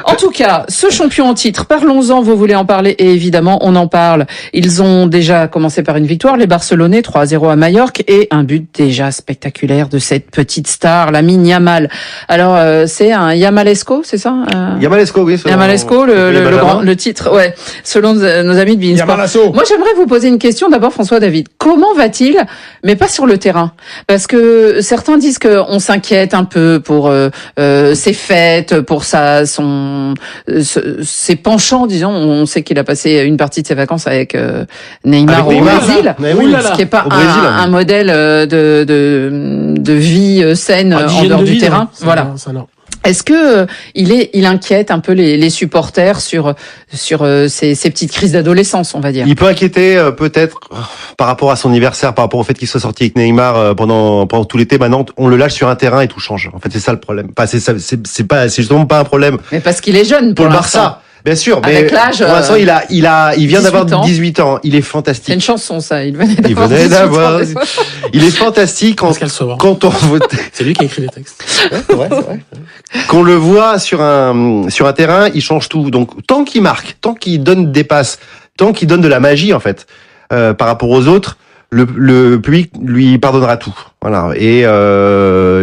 En tout cas, ce champion en titre, parlons-en, vous voulez en parler, et évidemment, on en parle. Ils ont déjà commencé par une victoire, les Barcelonais, 3-0 à Majorque, et un but déjà spectaculaire de cette petite star, Lamine Yamal. Alors, c'est un Yamalesco, c'est ça? Yamalesco, oui. Yamalesco, le titre, ouais, selon nos amis de Beansport. Moi, j'aimerais vous poser une question d'abord, François David. Comment va-t-il, mais pas sur le terrain? Parce que certains disent qu'on s'inquiète un peu pour ses fêtes, pour ses penchants, disons. On sait qu'il a passé une partie de ses vacances avec Neymar au Brésil, ce qui est pas un modèle de vie saine en dehors du terrain. Voilà. Est-ce que il inquiète un peu les supporters sur ces petites crises d'adolescence, on va dire? Il peut inquiéter peut-être par rapport à son anniversaire, par rapport au fait qu'il soit sorti avec Neymar pendant tout l'été. Maintenant, on le lâche sur un terrain et tout change. En fait, c'est ça le problème. C'est justement pas un problème. Mais parce qu'il est jeune pour le Barça. Bien sûr, mais avec l'âge, pour l'instant, il vient d'avoir 18 ans. Il est fantastique. C'est une chanson, ça. Il venait d'avoir. Il est fantastique quand on vote. C'est lui qui a écrit les textes. C'est vrai. Qu'on le voit sur un terrain, il change tout. Donc, tant qu'il marque, tant qu'il donne des passes, tant qu'il donne de la magie, en fait, par rapport aux autres, le public lui pardonnera tout. Voilà. Et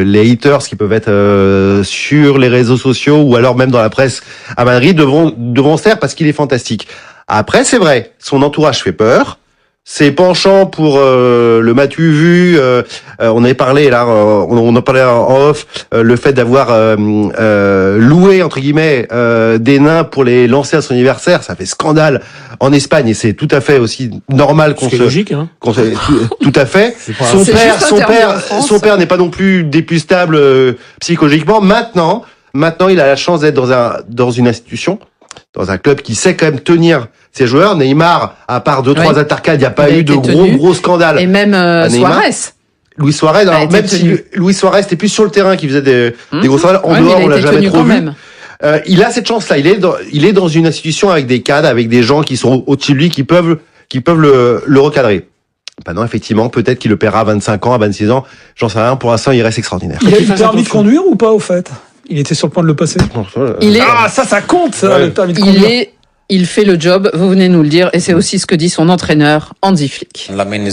les haters qui peuvent être sur les réseaux sociaux ou alors même dans la presse à Madrid devront se taire parce qu'il est fantastique. Après, c'est vrai, son entourage fait peur. Ses penchants pour le m'as-tu vu, on avait parlé là, on en parlait en off, le fait d'avoir loué entre guillemets des nains pour les lancer à son anniversaire, ça fait scandale en Espagne et c'est tout à fait aussi normal logique, hein. Tout à fait. Son père n'est pas non plus dépustable psychologiquement. Maintenant, il a la chance d'être dans une institution, dans un club qui sait quand même tenir ses joueurs. Neymar, à part 2-3 intercalades, il n'y a pas eu de gros scandales. Et même Suarez. Luis Suarez, alors même si Luis Suarez était plus sur le terrain qui faisait des gros scandales, en dehors on l'a jamais trop vu. Il a cette chance-là. Il est dans une institution avec des cadres, avec des gens qui sont au-dessus de lui, qui peuvent le recadrer. Maintenant, effectivement, peut-être qu'il le paiera à 25 ans, à 26 ans. J'en sais rien. Pour l'instant, il reste extraordinaire. Il a eu le permis de conduire ou pas, au fait? Il était sur le point de le passer. Ça compte, ça, le permis de conduire. Il fait le job, vous venez nous le dire, et c'est aussi ce que dit son entraîneur, Hansi Flick. Lamine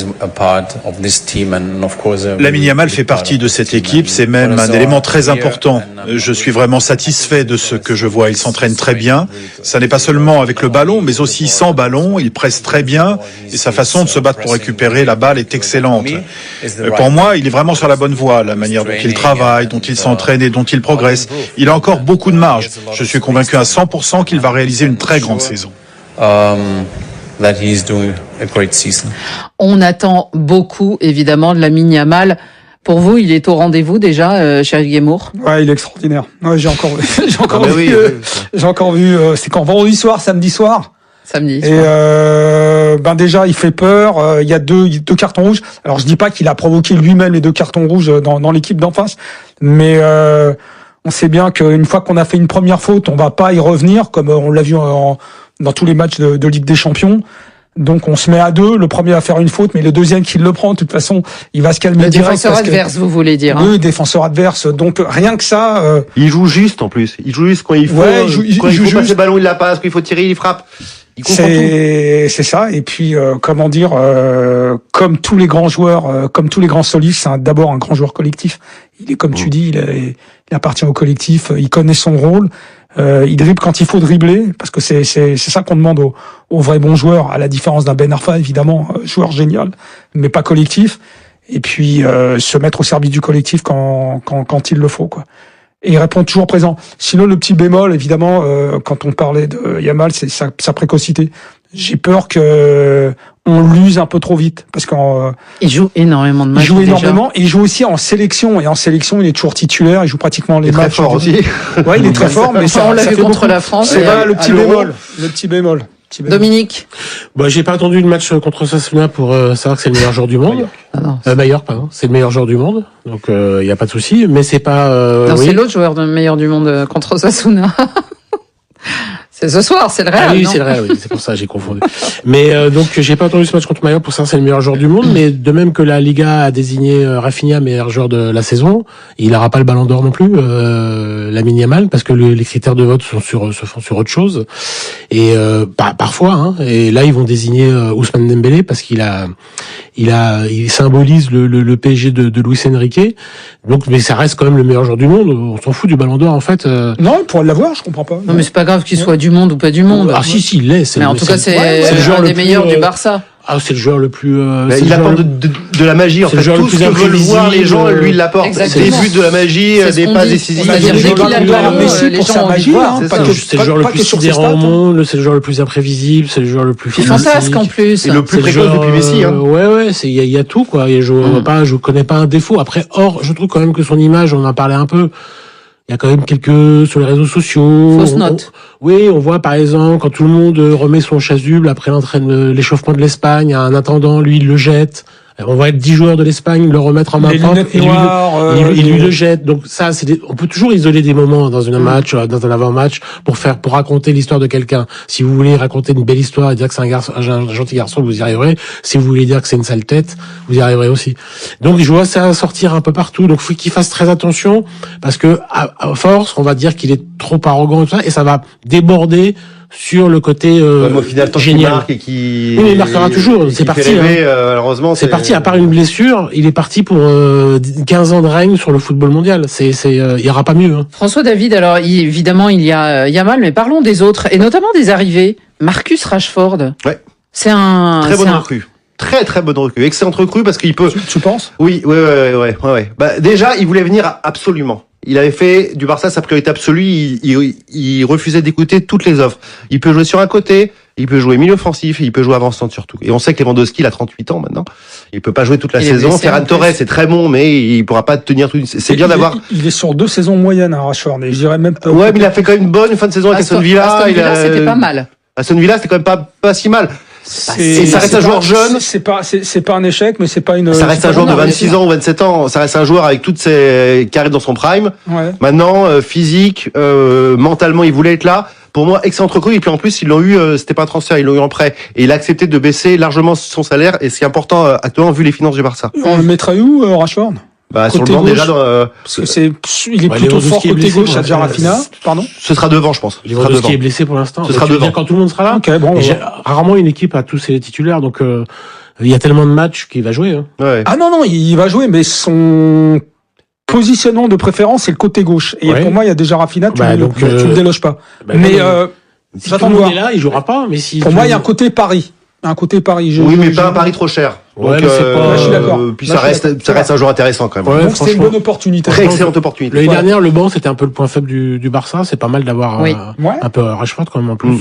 Yamal fait partie de cette équipe, c'est même un élément très important. Je suis vraiment satisfait de ce que je vois. Il s'entraîne très bien. Ça n'est pas seulement avec le ballon, mais aussi sans ballon. Il presse très bien et sa façon de se battre pour récupérer la balle est excellente. Pour moi, il est vraiment sur la bonne voie. La manière dont il travaille, dont il s'entraîne et dont il progresse. Il a encore beaucoup de marge. Je suis convaincu à 100% qu'il va réaliser une très grande saison. On attend beaucoup, évidemment, de Lamine Yamal. Pour vous, il est au rendez-vous déjà, Chérif Guémour? Ouais, il est extraordinaire. Ouais, j'ai encore vu, c'est quand vendredi soir, samedi soir. Samedi. Et déjà, il fait peur. Il y a deux cartons rouges. Alors, je dis pas qu'il a provoqué lui-même les 2 cartons rouges dans l'équipe d'en face, mais on sait bien qu'une fois qu'on a fait une première faute, on va pas y revenir, comme on l'a vu dans tous les matchs de Ligue des Champions. Donc on se met à 2, le premier va faire une faute, mais le deuxième qui le prend, de toute façon, il va se calmer direct. Le défenseur adverse, vous voulez dire? Oui, défenseur adverse. Donc rien que ça. Il joue juste en plus. Il joue juste quand il faut. Ouais, quand il faut passer le ballon, il la passe. Quand il faut tirer, il frappe. C'est ça. Et puis comme tous les grands joueurs, comme tous les grands solistes, c'est d'abord un grand joueur collectif. Il est comme tu dis, il appartient au collectif. Il connaît son rôle. Il dribble quand il faut dribbler, parce que c'est ça qu'on demande aux vrais bons joueurs, à la différence d'un Ben Arfa, évidemment, joueur génial, mais pas collectif. Et puis se mettre au service du collectif quand il le faut, quoi. Et il répond toujours présent. Sinon, le petit bémol, évidemment, quand on parlait de Yamal, c'est sa précocité. J'ai peur que on l'use un peu trop vite, parce il joue énormément de matchs. Il joue énormément, et il joue aussi en sélection. Et en sélection, il est toujours titulaire. Il joue pratiquement les matchs. Très fort aussi. Ouais, il est très fort, mais ça, on l'a vu contre beaucoup. la France. C'est vrai, le petit bémol. Le petit bémol. Dominique. J'ai pas attendu le match contre Osasuna pour savoir que c'est le meilleur joueur du monde. Majorque, pardon. C'est le meilleur joueur du monde. Donc, y a pas de souci. Mais c'est pas, non, c'est l'autre joueur meilleur du monde contre Osasuna. C'est ce soir, c'est le Real. Ah oui, non c'est le Real, oui, c'est pour ça j'ai confondu. Mais donc j'ai pas entendu ce match contre Mallorca pour ça c'est le meilleur joueur du monde, mais de même que la Liga a désigné Rafinha meilleur joueur de la saison, il n'aura pas le Ballon d'Or non plus, Lamine Yamal, parce que les critères de vote se font sur autre chose. Et parfois, hein, et là ils vont désigner Ousmane Dembélé parce qu'il symbolise le PSG de Luis Enrique. Donc, mais ça reste quand même le meilleur joueur du monde. On s'en fout du Ballon d'Or en fait. Non, il pourrait l'avoir, je comprends pas. Non, mais c'est pas grave qu'il soit du monde ou pas du monde. Ah si, il l'est. Mais en tout cas, c'est le joueur des meilleurs du Barça. Ah, c'est le joueur le plus. Il apporte de la magie. En fait, tout ce que veulent voir les gens, lui, il l'apporte. Des buts, de la magie, des passes décisives. C'est-à-dire qu'il a le Messi pour sa magie. C'est le joueur le plus sidérant au monde. C'est le joueur le plus imprévisible. C'est le joueur le plus fantasque en plus. Et le plus précoce depuis Messi. Ouais, il y a tout quoi. Je connais pas un défaut. Après, je trouve quand même que son image, on en parlait un peu. Il y a quand même quelques sur les réseaux sociaux. Fausse note. Oui, on voit par exemple quand tout le monde remet son chasuble après l'échauffement de l'Espagne, un attendant, lui il le jette. On va être 10 joueurs de l'Espagne le remettre en main propre et lui le jette. Donc ça, on peut toujours isoler des moments dans un match, dans un avant-match, pour raconter l'histoire de quelqu'un. Si vous voulez raconter une belle histoire et dire que c'est un gentil garçon, vous y arriverez. Si vous voulez dire que c'est une sale tête, vous y arriverez aussi. Donc je vois ça sortir un peu partout. Donc faut qu'il fasse très attention parce que à force, on va dire qu'il est trop arrogant et tout ça, et ça va déborder sur le côté au final, tant génial. qu'il marque et qui il marquera toujours. C'est parti. Rêver, malheureusement, c'est parti. À part une blessure, il est parti pour 15 ans de règne sur le football mondial. Il y aura pas mieux. Hein. François David, alors évidemment il y a Yamal, mais parlons des autres et notamment des arrivées. Marcus Rashford. Ouais. C'est un très bonne recrue. Très bonne recrue. Excellente recrue parce qu'il peut. Tu penses? Oui. Bah, déjà, il voulait venir absolument. Il avait fait du Barça sa priorité absolue. Il refusait d'écouter toutes les offres. Il peut jouer sur un côté, il peut jouer milieu offensif, et il peut jouer avant-centre surtout. Et on sait que Lewandowski, il a 38 ans maintenant. Il peut pas jouer toute la saison. Ferran Torres, c'est très bon, mais il pourra pas tenir tout. C'est bien d'avoir. Il est sur 2 saisons moyennes, hein, Rashford. Et je dirais même pas. Ouais, mais il a fait quand même une bonne fin de saison avec Aston Villa. Aston Villa, c'était pas mal. Aston Villa, c'était quand même pas si mal. Et ça reste un joueur jeune. C'est pas un échec, mais c'est pas une. Ça reste un joueur de 26 ans ou 27 ans. Ça reste un joueur avec toutes ses qui arrive dans son prime. Ouais. Maintenant, physique, mentalement, il voulait être là. Pour moi, excellent recrue. Et puis en plus, ils l'ont eu. C'était pas un transfert, ils l'ont eu en prêt. Et il a accepté de baisser largement son salaire. Et c'est important actuellement vu les finances du Barça. On le mettrait où, Rashford? Bah, sur le banc déjà. Parce que il est plutôt fort côté gauche à Rafinha. Pardon. Ce sera devant, je pense. Lewandowski est blessé pour l'instant. Ce sera devant. Quand tout le monde sera là. Okay, bon, rarement une équipe a tous ses titulaires, donc il y a tellement de matchs qu'il va jouer. Hein. Ouais. Ah non, il va jouer, mais son positionnement de préférence c'est le côté gauche. Et pour moi, il y a déjà Rafinha. Tu ne déloges pas. Mais si tout le monde est là, il jouera pas. Mais si pour moi, il y a un côté Paris. Oui, mais pas un pari trop cher. Ouais, donc, je suis d'accord. Puis ça reste un joueur intéressant quand même. Ouais, donc c'était une bonne opportunité. Très excellente opportunité. L'année dernière, le banc, c'était un peu le point faible du Barça. C'est pas mal d'avoir un peu Rashford quand même en plus.